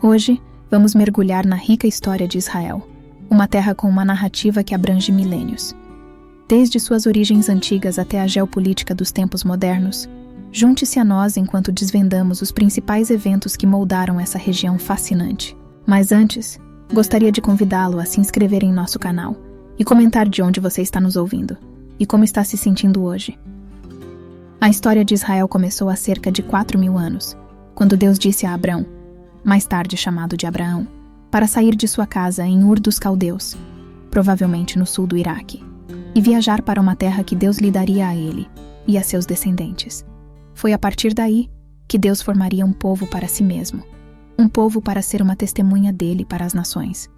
Hoje, vamos mergulhar na rica história de Israel, uma terra com uma narrativa que abrange milênios. Desde suas origens antigas até a geopolítica dos tempos modernos, junte-se a nós enquanto desvendamos os principais eventos que moldaram essa região fascinante. Mas antes, gostaria de convidá-lo a se inscrever em nosso canal e comentar de onde você está nos ouvindo e como está se sentindo hoje. A história de Israel começou há cerca de 4.000 anos, quando Deus disse a Abrão, mais tarde chamado de Abraão, para sair de sua casa em Ur dos Caldeus, provavelmente no sul do Iraque, e viajar para uma terra que Deus lhe daria a ele e a seus descendentes. Foi a partir daí que Deus formaria um povo para si mesmo, um povo para ser uma testemunha dele para as nações.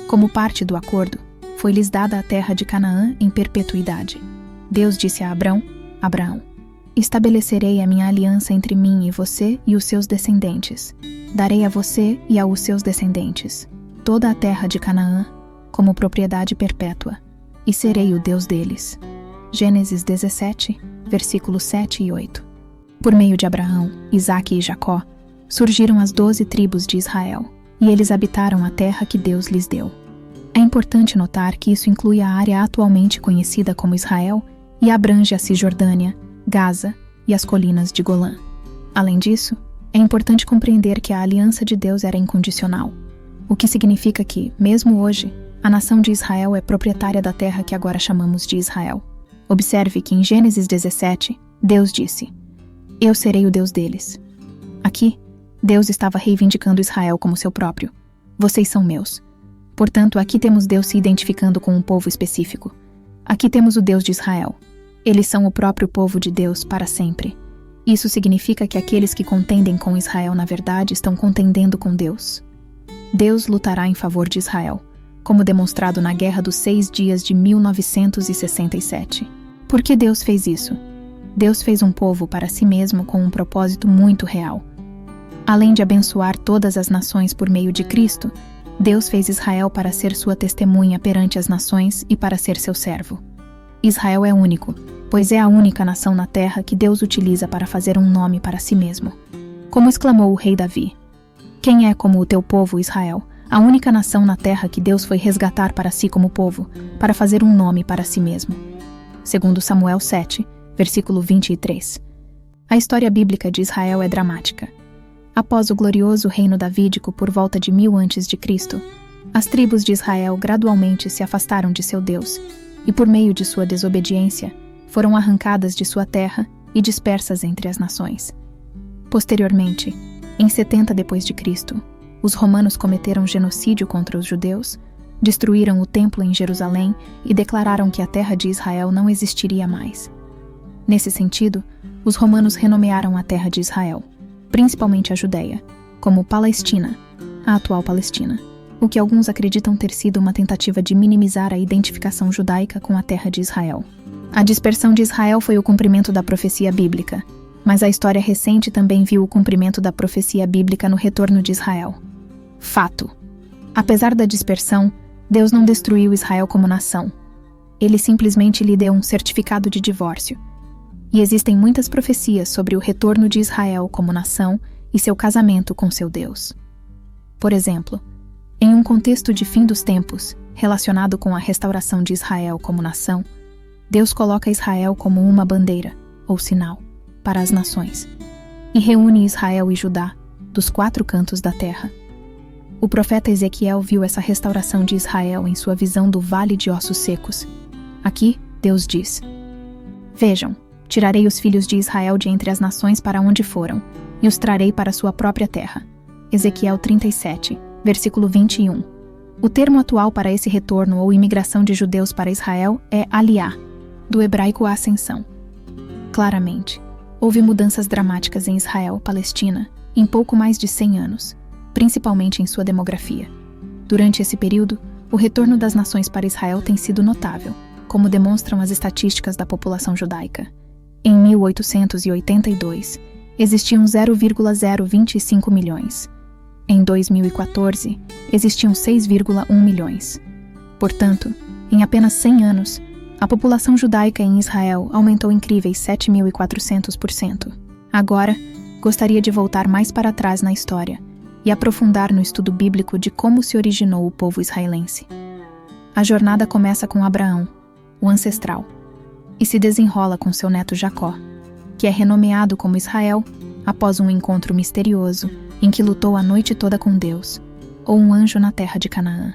Como parte do acordo, foi-lhes dada a terra de Canaã em perpetuidade. Deus disse a Abrão, Abraão, estabelecerei a minha aliança entre mim e você e os seus descendentes. Darei a você e aos seus descendentes toda a terra de Canaã como propriedade perpétua, e serei o Deus deles. Gênesis 17, versículos 7 e 8. Por meio de Abraão, Isaque e Jacó, surgiram as 12 tribos de Israel, e eles habitaram a terra que Deus lhes deu. É importante notar que isso inclui a área atualmente conhecida como Israel e abrange a Cisjordânia, Gaza e as colinas de Golã. Além disso, é importante compreender que a aliança de Deus era incondicional, o que significa que, mesmo hoje, a nação de Israel é proprietária da terra que agora chamamos de Israel. Observe que em Gênesis 17, Deus disse, eu serei o Deus deles. Aqui, Deus estava reivindicando Israel como seu próprio. Vocês são meus. Portanto, aqui temos Deus se identificando com um povo específico. Aqui temos o Deus de Israel. Eles são o próprio povo de Deus para sempre. Isso significa que aqueles que contendem com Israel, na verdade, estão contendendo com Deus. Deus lutará em favor de Israel, como demonstrado na Guerra dos 6 Dias de 1967. Por que Deus fez isso? Deus fez um povo para si mesmo com um propósito muito real. Além de abençoar todas as nações por meio de Cristo, Deus fez Israel para ser sua testemunha perante as nações e para ser seu servo. Israel é único, pois é a única nação na terra que Deus utiliza para fazer um nome para si mesmo. Como exclamou o rei Davi, quem é como o teu povo, Israel, a única nação na terra que Deus foi resgatar para si como povo, para fazer um nome para si mesmo. Segundo Samuel 7, versículo 23. A história bíblica de Israel é dramática. Após o glorioso reino davídico por volta de 1000 a.C., as tribos de Israel gradualmente se afastaram de seu Deus e, por meio de sua desobediência, foram arrancadas de sua terra e dispersas entre as nações. Posteriormente, em 70 d.C., os romanos cometeram genocídio contra os judeus, destruíram o templo em Jerusalém e declararam que a terra de Israel não existiria mais. Nesse sentido, os romanos renomearam a terra de Israel, principalmente a Judéia, como Palestina, a atual Palestina, o que alguns acreditam ter sido uma tentativa de minimizar a identificação judaica com a terra de Israel. A dispersão de Israel foi o cumprimento da profecia bíblica, mas a história recente também viu o cumprimento da profecia bíblica no retorno de Israel. Fato. Apesar da dispersão, Deus não destruiu Israel como nação. Ele simplesmente lhe deu um certificado de divórcio. E existem muitas profecias sobre o retorno de Israel como nação e seu casamento com seu Deus. Por exemplo, em um contexto de fim dos tempos, relacionado com a restauração de Israel como nação, Deus coloca Israel como uma bandeira, ou sinal, para as nações, e reúne Israel e Judá dos 4 cantos da terra. O profeta Ezequiel viu essa restauração de Israel em sua visão do Vale de Ossos Secos. Aqui, Deus diz, vejam, tirarei os filhos de Israel de entre as nações para onde foram, e os trarei para sua própria terra. Ezequiel 37, versículo 21. O termo atual para esse retorno ou imigração de judeus para Israel é aliá, do hebraico ascensão. Claramente, houve mudanças dramáticas em Israel, Palestina, em pouco mais de 100 anos, principalmente em sua demografia. Durante esse período, o retorno das nações para Israel tem sido notável, como demonstram as estatísticas da população judaica. Em 1882, existiam 0,025 milhões. Em 2014, existiam 6,1 milhões. Portanto, em apenas 100 anos, a população judaica em Israel aumentou incríveis 7.400%. Agora, gostaria de voltar mais para trás na história e aprofundar no estudo bíblico de como se originou o povo israelense. A jornada começa com Abraão, o ancestral, e se desenrola com seu neto Jacó, que é renomeado como Israel após um encontro misterioso em que lutou a noite toda com Deus, ou um anjo na terra de Canaã.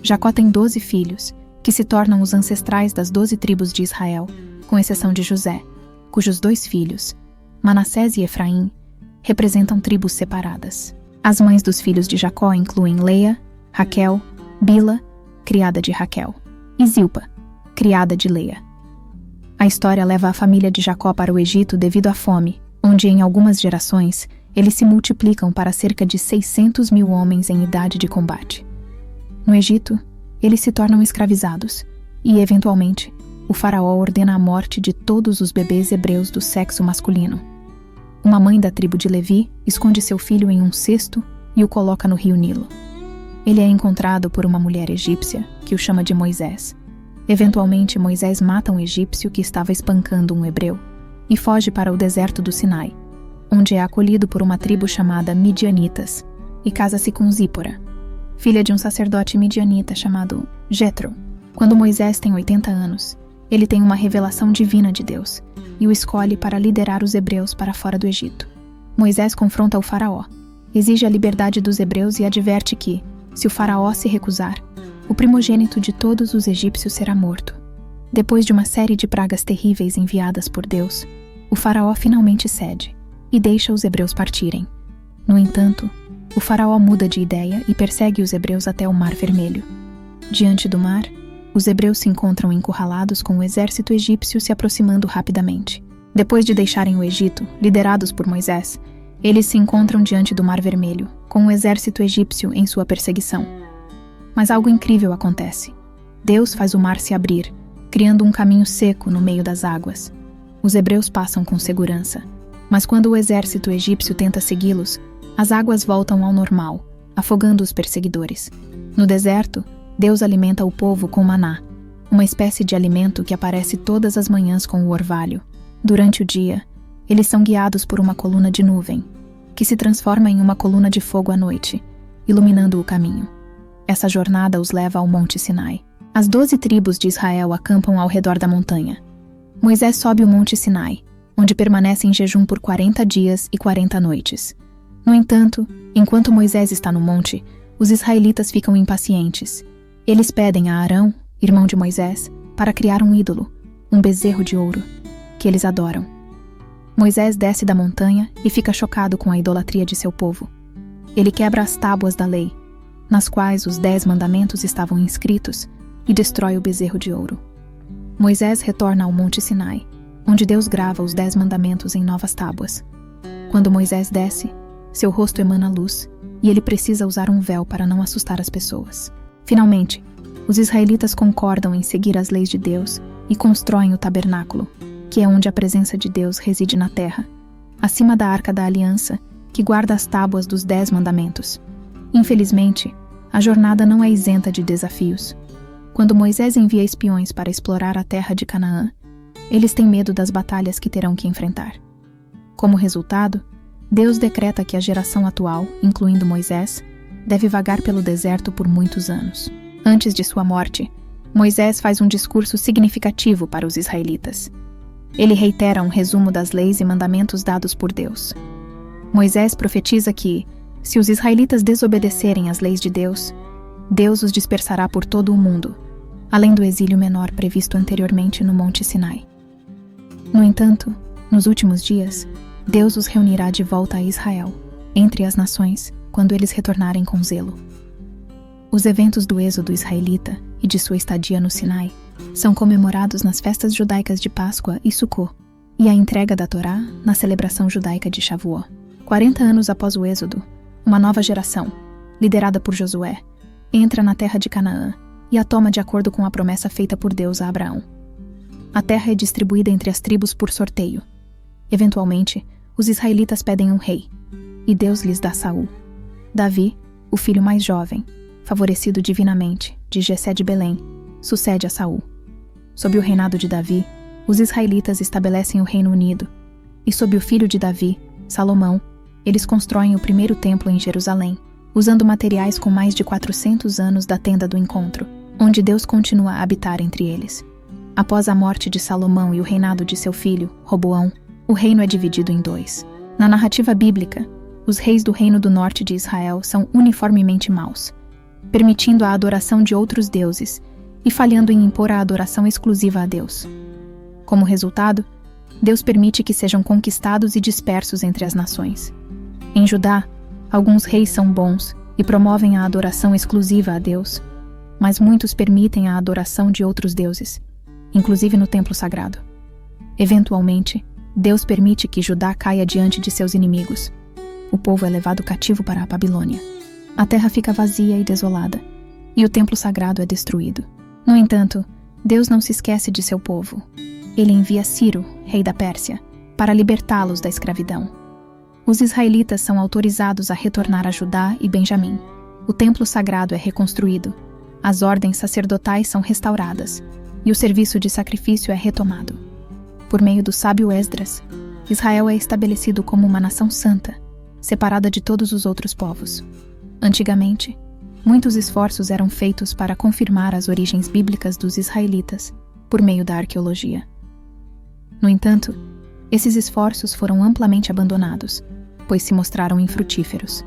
Jacó tem 12 filhos, que se tornam os ancestrais das 12 tribos de Israel, com exceção de José, cujos 2 filhos, Manassés e Efraim, representam tribos separadas. As mães dos filhos de Jacó incluem Leia, Raquel, Bila, criada de Raquel, e Zilpa, criada de Leia. A história leva a família de Jacó para o Egito devido à fome, onde em algumas gerações eles se multiplicam para cerca de 600 mil homens em idade de combate. No Egito, eles se tornam escravizados e, eventualmente, o faraó ordena a morte de todos os bebês hebreus do sexo masculino. Uma mãe da tribo de Levi esconde seu filho em um cesto e o coloca no rio Nilo. Ele é encontrado por uma mulher egípcia, que o chama de Moisés. Eventualmente, Moisés mata um egípcio que estava espancando um hebreu e foge para o deserto do Sinai, onde é acolhido por uma tribo chamada Midianitas e casa-se com Zípora, filha de um sacerdote midianita chamado Jetro. Quando Moisés tem 80 anos, ele tem uma revelação divina de Deus e o escolhe para liderar os hebreus para fora do Egito. Moisés confronta o faraó, exige a liberdade dos hebreus e adverte que, se o faraó se recusar, o primogênito de todos os egípcios será morto. Depois de uma série de pragas terríveis enviadas por Deus, o faraó finalmente cede e deixa os hebreus partirem. No entanto, o faraó muda de ideia e persegue os hebreus até o Mar Vermelho. Diante do mar, os hebreus se encontram encurralados com o exército egípcio se aproximando rapidamente. Depois de deixarem o Egito, liderados por Moisés, eles se encontram diante do Mar Vermelho, com o exército egípcio em sua perseguição. Mas algo incrível acontece. Deus faz o mar se abrir, criando um caminho seco no meio das águas. Os hebreus passam com segurança, mas quando o exército egípcio tenta segui-los, as águas voltam ao normal, afogando os perseguidores. No deserto, Deus alimenta o povo com maná, uma espécie de alimento que aparece todas as manhãs com o orvalho. Durante o dia, eles são guiados por uma coluna de nuvem, que se transforma em uma coluna de fogo à noite, iluminando o caminho. Essa jornada os leva ao Monte Sinai. As 12 tribos de Israel acampam ao redor da montanha. Moisés sobe o Monte Sinai, onde permanece em jejum por 40 dias e 40 noites. No entanto, enquanto Moisés está no monte, os israelitas ficam impacientes. Eles pedem a Arão, irmão de Moisés, para criar um ídolo, um bezerro de ouro, que eles adoram. Moisés desce da montanha e fica chocado com a idolatria de seu povo. Ele quebra as tábuas da lei, nas quais os 10 mandamentos estavam inscritos, e destrói o bezerro de ouro. Moisés retorna ao Monte Sinai, onde Deus grava os 10 mandamentos em novas tábuas. Quando Moisés desce, seu rosto emana luz, e ele precisa usar um véu para não assustar as pessoas. Finalmente, os israelitas concordam em seguir as leis de Deus e constroem o tabernáculo, que é onde a presença de Deus reside na terra, acima da Arca da Aliança, que guarda as tábuas dos 10 mandamentos. Infelizmente, a jornada não é isenta de desafios. Quando Moisés envia espiões para explorar a terra de Canaã, eles têm medo das batalhas que terão que enfrentar. Como resultado, Deus decreta que a geração atual, incluindo Moisés, deve vagar pelo deserto por muitos anos. Antes de sua morte, Moisés faz um discurso significativo para os israelitas. Ele reitera um resumo das leis e mandamentos dados por Deus. Moisés profetiza que, se os israelitas desobedecerem às leis de Deus, Deus os dispersará por todo o mundo, além do exílio menor previsto anteriormente no Monte Sinai. No entanto, nos últimos dias, Deus os reunirá de volta a Israel, entre as nações, quando eles retornarem com zelo. Os eventos do êxodo israelita e de sua estadia no Sinai são comemorados nas festas judaicas de Páscoa e Sucô, e a entrega da Torá na celebração judaica de Shavuot. 40 anos após o êxodo, uma nova geração, liderada por Josué, entra na terra de Canaã e a toma de acordo com a promessa feita por Deus a Abraão. A terra é distribuída entre as tribos por sorteio. Eventualmente, os israelitas pedem um rei, e Deus lhes dá Saul. Davi, o filho mais jovem, favorecido divinamente, de Jessé de Belém, sucede a Saul. Sob o reinado de Davi, os israelitas estabelecem o Reino Unido, e sob o filho de Davi, Salomão, eles constroem o primeiro templo em Jerusalém, usando materiais com mais de 400 anos da Tenda do Encontro, onde Deus continua a habitar entre eles. Após a morte de Salomão e o reinado de seu filho, Roboão, o reino é dividido em dois. Na narrativa bíblica, os reis do reino do norte de Israel são uniformemente maus, permitindo a adoração de outros deuses e falhando em impor a adoração exclusiva a Deus. Como resultado, Deus permite que sejam conquistados e dispersos entre as nações. Em Judá, alguns reis são bons e promovem a adoração exclusiva a Deus, mas muitos permitem a adoração de outros deuses, inclusive no templo sagrado. Eventualmente, Deus permite que Judá caia diante de seus inimigos. O povo é levado cativo para a Babilônia. A terra fica vazia e desolada, e o templo sagrado é destruído. No entanto, Deus não se esquece de seu povo. Ele envia Ciro, rei da Pérsia, para libertá-los da escravidão. Os israelitas são autorizados a retornar a Judá e Benjamim. O templo sagrado é reconstruído, as ordens sacerdotais são restauradas, e o serviço de sacrifício é retomado. Por meio do sábio Esdras, Israel é estabelecido como uma nação santa, separada de todos os outros povos. Antigamente, muitos esforços eram feitos para confirmar as origens bíblicas dos israelitas por meio da arqueologia. No entanto, esses esforços foram amplamente abandonados, pois se mostraram infrutíferos.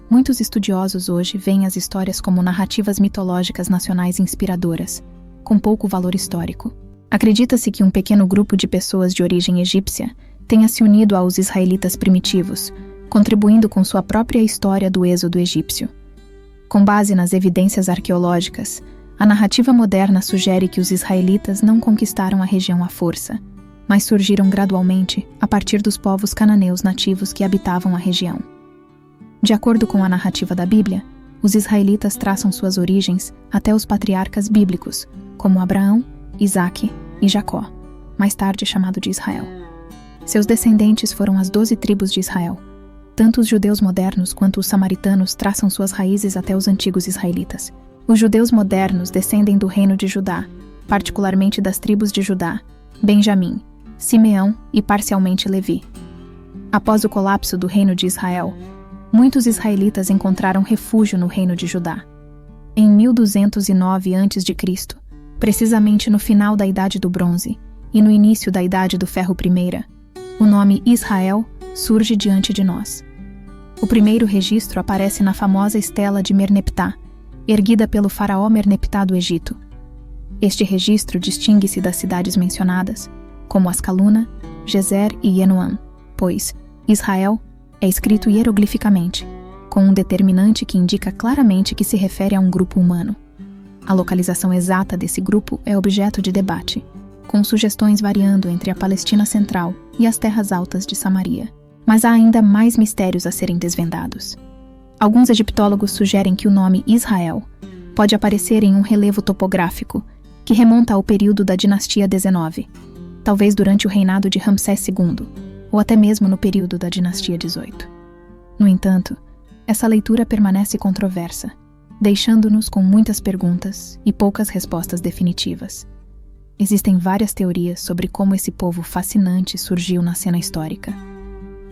Muitos estudiosos hoje veem as histórias como narrativas mitológicas nacionais inspiradoras, com pouco valor histórico. Acredita-se que um pequeno grupo de pessoas de origem egípcia tenha se unido aos israelitas primitivos, contribuindo com sua própria história do êxodo egípcio. Com base nas evidências arqueológicas, a narrativa moderna sugere que os israelitas não conquistaram a região à força, mas surgiram gradualmente a partir dos povos cananeus nativos que habitavam a região. De acordo com a narrativa da Bíblia, os israelitas traçam suas origens até os patriarcas bíblicos, como Abraão, Isaque e Jacó, mais tarde chamado de Israel. Seus descendentes foram as 12 tribos de Israel. Tanto os judeus modernos quanto os samaritanos traçam suas raízes até os antigos israelitas. Os judeus modernos descendem do reino de Judá, particularmente das tribos de Judá, Benjamim, Simeão e parcialmente Levi. Após o colapso do reino de Israel, muitos israelitas encontraram refúgio no reino de Judá. Em 1209 a.C., precisamente no final da Idade do Bronze e no início da Idade do Ferro I, o nome Israel surge diante de nós. O primeiro registro aparece na famosa estela de Merneptah, erguida pelo faraó Merneptah do Egito. Este registro distingue-se das cidades mencionadas, como Ascaluna, Gezer e Enoã, pois Israel é escrito hieroglificamente, com um determinante que indica claramente que se refere a um grupo humano. A localização exata desse grupo é objeto de debate, com sugestões variando entre a Palestina Central e as terras altas de Samaria. Mas há ainda mais mistérios a serem desvendados. Alguns egiptólogos sugerem que o nome Israel pode aparecer em um relevo topográfico que remonta ao período da dinastia 19, talvez durante o reinado de Ramsés II, ou até mesmo no período da dinastia 18. No entanto, essa leitura permanece controversa, deixando-nos com muitas perguntas e poucas respostas definitivas. Existem várias teorias sobre como esse povo fascinante surgiu na cena histórica.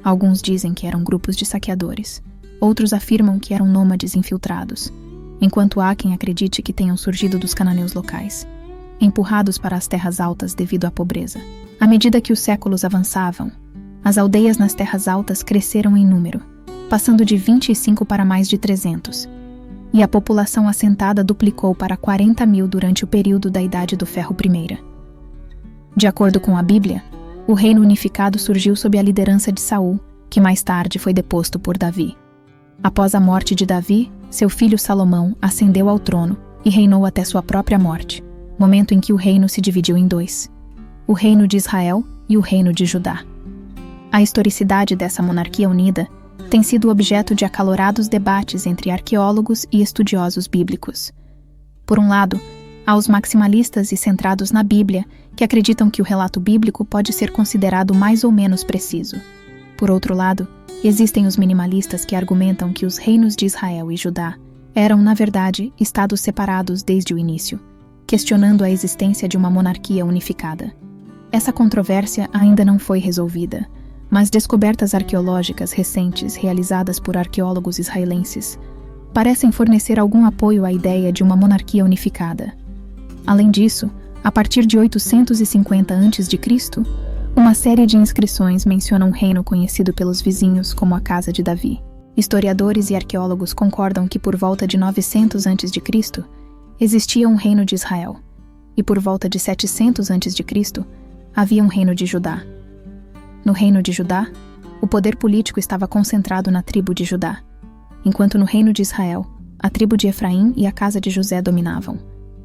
Alguns dizem que eram grupos de saqueadores, outros afirmam que eram nômades infiltrados, enquanto há quem acredite que tenham surgido dos cananeus locais, empurrados para as terras altas devido à pobreza. À medida que os séculos avançavam, as aldeias nas terras altas cresceram em número, passando de 25 para mais de 300, e a população assentada duplicou para 40 mil durante o período da Idade do Ferro I. De acordo com a Bíblia, o reino unificado surgiu sob a liderança de Saul, que mais tarde foi deposto por Davi. Após a morte de Davi, seu filho Salomão ascendeu ao trono e reinou até sua própria morte, momento em que o reino se dividiu em dois: o reino de Israel e o reino de Judá. A historicidade dessa monarquia unida tem sido objeto de acalorados debates entre arqueólogos e estudiosos bíblicos. Por um lado, há os maximalistas e centrados na Bíblia, que acreditam que o relato bíblico pode ser considerado mais ou menos preciso. Por outro lado, existem os minimalistas que argumentam que os reinos de Israel e Judá eram, na verdade, estados separados desde o início, questionando a existência de uma monarquia unificada. Essa controvérsia ainda não foi resolvida, Mas descobertas arqueológicas recentes realizadas por arqueólogos israelenses parecem fornecer algum apoio à ideia de uma monarquia unificada. Além disso, a partir de 850 a.C., uma série de inscrições menciona um reino conhecido pelos vizinhos como a Casa de Davi. Historiadores e arqueólogos concordam que por volta de 900 a.C. existia um reino de Israel, e por volta de 700 a.C. havia um reino de Judá. No reino de Judá, o poder político estava concentrado na tribo de Judá, enquanto no reino de Israel, a tribo de Efraim e a casa de José dominavam.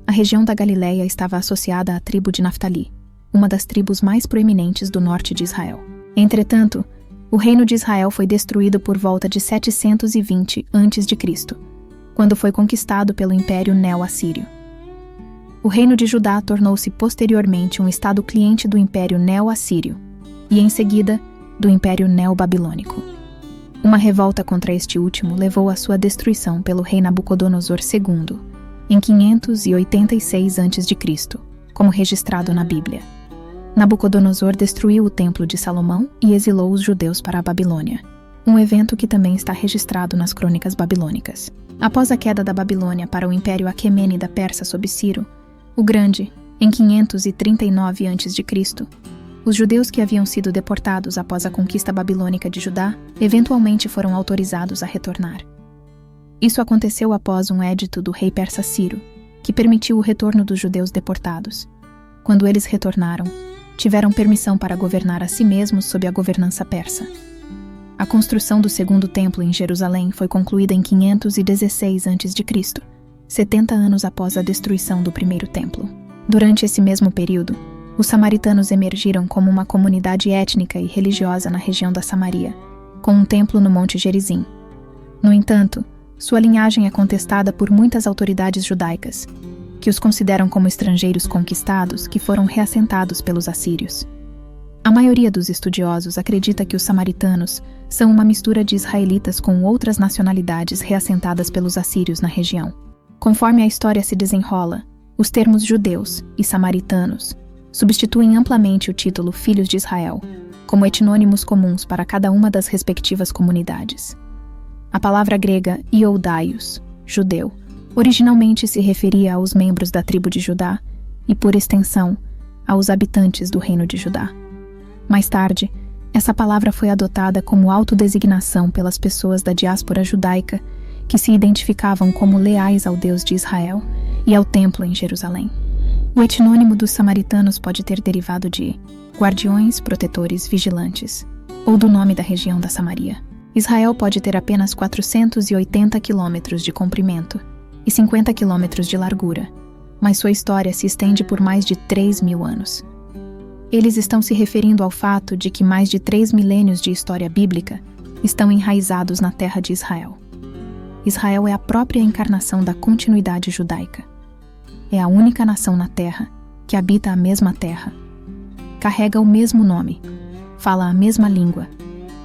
A região da Galileia estava associada à tribo de Naftali, uma das tribos mais proeminentes do norte de Israel. Entretanto, o reino de Israel foi destruído por volta de 720 a.C., quando foi conquistado pelo Império Neo-Assírio. O reino de Judá tornou-se posteriormente um estado cliente do Império Neo-Assírio e, em seguida, do Império Neo-Babilônico. Uma revolta contra este último levou à sua destruição pelo rei Nabucodonosor II, em 586 a.C., como registrado na Bíblia. Nabucodonosor destruiu o Templo de Salomão e exilou os judeus para a Babilônia, um evento que também está registrado nas crônicas babilônicas. Após a queda da Babilônia para o Império Aquemênida Persa sob Ciro, o Grande, em 539 a.C., os judeus que haviam sido deportados após a conquista babilônica de Judá eventualmente foram autorizados a retornar. Isso aconteceu após um edito do rei persa Ciro, que permitiu o retorno dos judeus deportados. Quando eles retornaram, tiveram permissão para governar a si mesmos sob a governança persa. A construção do segundo templo em Jerusalém foi concluída em 516 a.C., 70 anos após a destruição do primeiro templo. Durante esse mesmo período, os samaritanos emergiram como uma comunidade étnica e religiosa na região da Samaria, com um templo no Monte Gerizim. No entanto, sua linhagem é contestada por muitas autoridades judaicas, que os consideram como estrangeiros conquistados que foram reassentados pelos assírios. A maioria dos estudiosos acredita que os samaritanos são uma mistura de israelitas com outras nacionalidades reassentadas pelos assírios na região. Conforme a história se desenrola, os termos judeus e samaritanos substituem amplamente o título Filhos de Israel, como etnônimos comuns para cada uma das respectivas comunidades. A palavra grega Iodaios, judeu, originalmente se referia aos membros da tribo de Judá e, por extensão, aos habitantes do reino de Judá. Mais tarde, essa palavra foi adotada como autodesignação pelas pessoas da diáspora judaica que se identificavam como leais ao Deus de Israel e ao templo em Jerusalém. O etnônimo dos samaritanos pode ter derivado de guardiões, protetores, vigilantes, ou do nome da região da Samaria. Israel pode ter apenas 480 quilômetros de comprimento e 50 quilômetros de largura, mas sua história se estende por mais de 3.000 anos. Eles estão se referindo ao fato de que mais de 3 milênios de história bíblica estão enraizados na terra de Israel. Israel é a própria encarnação da continuidade judaica. É a única nação na terra que habita a mesma terra, carrega o mesmo nome, fala a mesma língua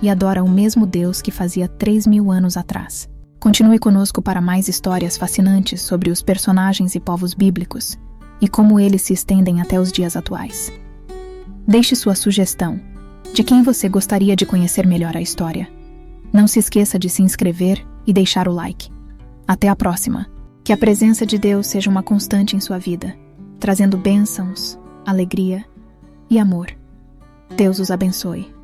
e adora o mesmo Deus que fazia 3.000 anos atrás. Continue conosco para mais histórias fascinantes sobre os personagens e povos bíblicos e como eles se estendem até os dias atuais. Deixe sua sugestão de quem você gostaria de conhecer melhor a história. Não se esqueça de se inscrever e deixar o like. Até a próxima! Que a presença de Deus seja uma constante em sua vida, trazendo bênçãos, alegria e amor. Deus os abençoe.